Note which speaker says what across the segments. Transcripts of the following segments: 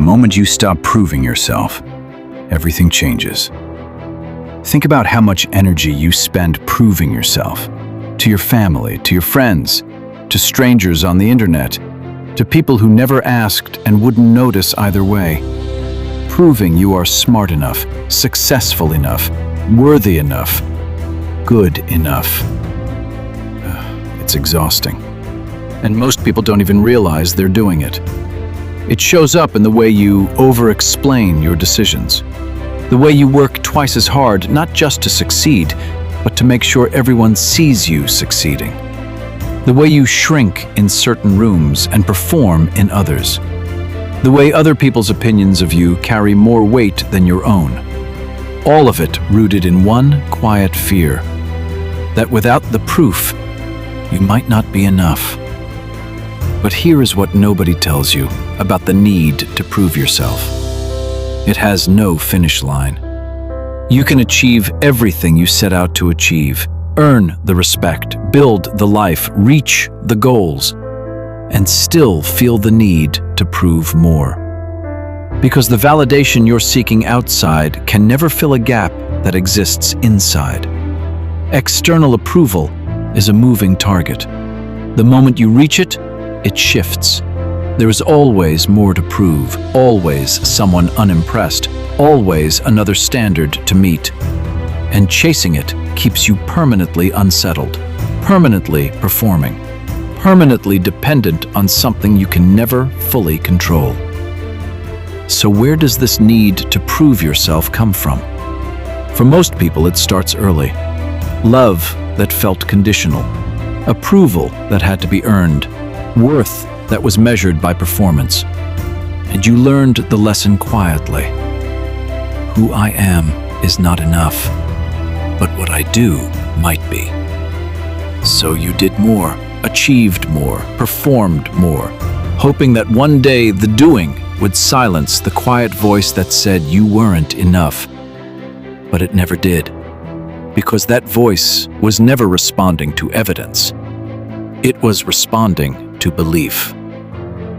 Speaker 1: The moment you stop proving yourself, everything changes. Think about how much energy you spend proving yourself. To your family, to your friends, to strangers on the internet, to people who never asked and wouldn't notice either way. Proving you are smart enough, successful enough, worthy enough, good enough. It's exhausting. And most people don't even realize they're doing it. It shows up in the way you over-explain your decisions. The way you work twice as hard, not just to succeed, but to make sure everyone sees you succeeding. The way you shrink in certain rooms and perform in others. The way other people's opinions of you carry more weight than your own. All of it rooted in one quiet fear, that without the proof, you might not be enough. But here is what nobody tells you about the need to prove yourself. It has no finish line. You can achieve everything you set out to achieve, earn the respect, build the life, reach the goals, and still feel the need to prove more. Because the validation you're seeking outside can never fill a gap that exists inside. External approval is a moving target. The moment you reach it, it shifts. There is always more to prove, always someone unimpressed, always another standard to meet. And chasing it keeps you permanently unsettled, permanently performing, permanently dependent on something you can never fully control. So where does this need to prove yourself come from? For most people, it starts early. Love that felt conditional, approval that had to be earned, worth that was measured by performance. And you learned the lesson quietly. Who I am is not enough, but what I do might be. So you did more, achieved more, performed more, hoping that one day the doing would silence the quiet voice that said you weren't enough. But it never did, because that voice was never responding to evidence. It was responding to belief.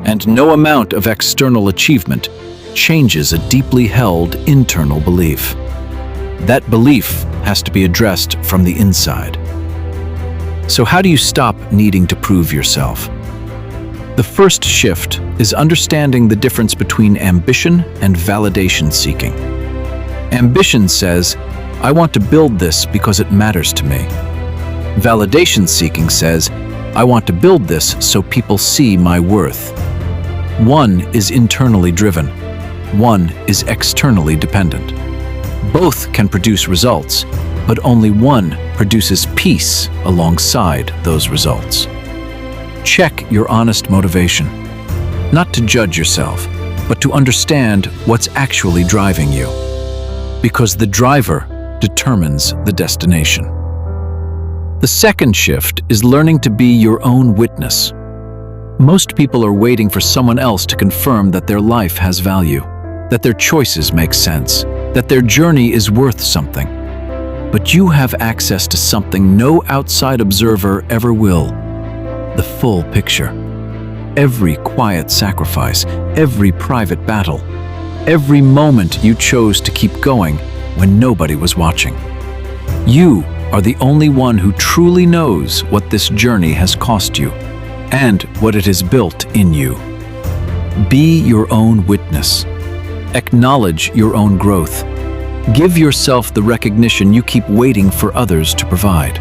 Speaker 1: And no amount of external achievement changes a deeply held internal belief. That belief has to be addressed from the inside. So how do you stop needing to prove yourself? The first shift is understanding the difference between ambition and validation seeking. Ambition says, I want to build this because it matters to me. Validation seeking says, I want to build this so people see my worth. One is internally driven. One is externally dependent. Both can produce results, but only one produces peace alongside those results. Check your honest motivation, not to judge yourself, but to understand what's actually driving you. Because the driver determines the destination. The second shift is learning to be your own witness. Most people are waiting for someone else to confirm that their life has value, that their choices make sense, that their journey is worth something. But you have access to something no outside observer ever will: the full picture. Every quiet sacrifice, every private battle, every moment you chose to keep going when nobody was watching. You are the only one who truly knows what this journey has cost you and what it has built in you. Be your own witness. Acknowledge your own growth. Give yourself the recognition you keep waiting for others to provide.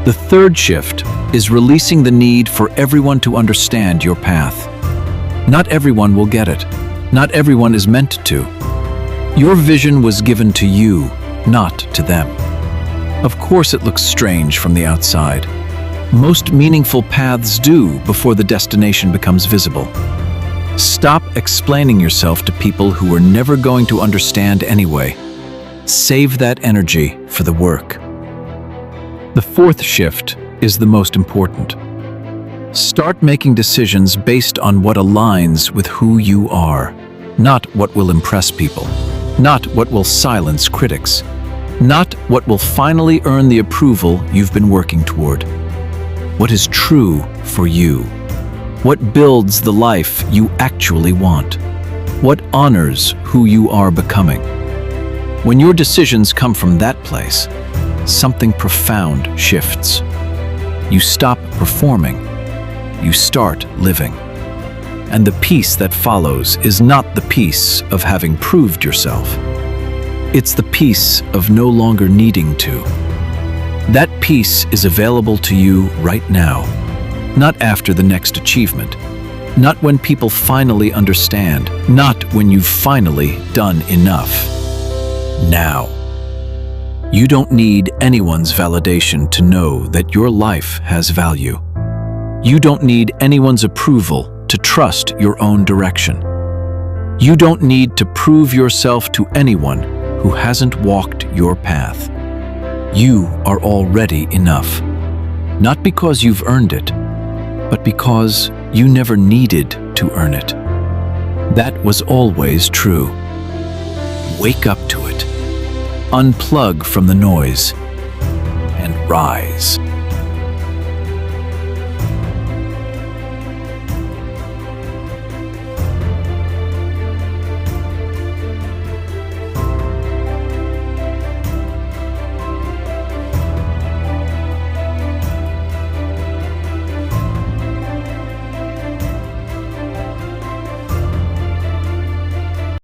Speaker 1: The third shift is releasing the need for everyone to understand your path. Not everyone will get it. Not everyone is meant to. Your vision was given to you, not to them. Of course it looks strange from the outside. Most meaningful paths do before the destination becomes visible. Stop explaining yourself to people who are never going to understand anyway. Save that energy for the work. The fourth shift is the most important. Start making decisions based on what aligns with who you are, not what will impress people, not what will silence critics, not what will finally earn the approval you've been working toward. What is true for you? What builds the life you actually want? What honors who you are becoming? When your decisions come from that place, something profound shifts. You stop performing. You start living. And the peace that follows is not the peace of having proved yourself. It's the peace of no longer needing to. That peace is available to you right now, not after the next achievement, not when people finally understand, not when you've finally done enough. Now. You don't need anyone's validation to know that your life has value. You don't need anyone's approval to trust your own direction. You don't need to prove yourself to anyone who hasn't walked your path. You are already enough, not because you've earned it, but because you never needed to earn it. That was always true. Wake up to it. Unplug from the noise and rise.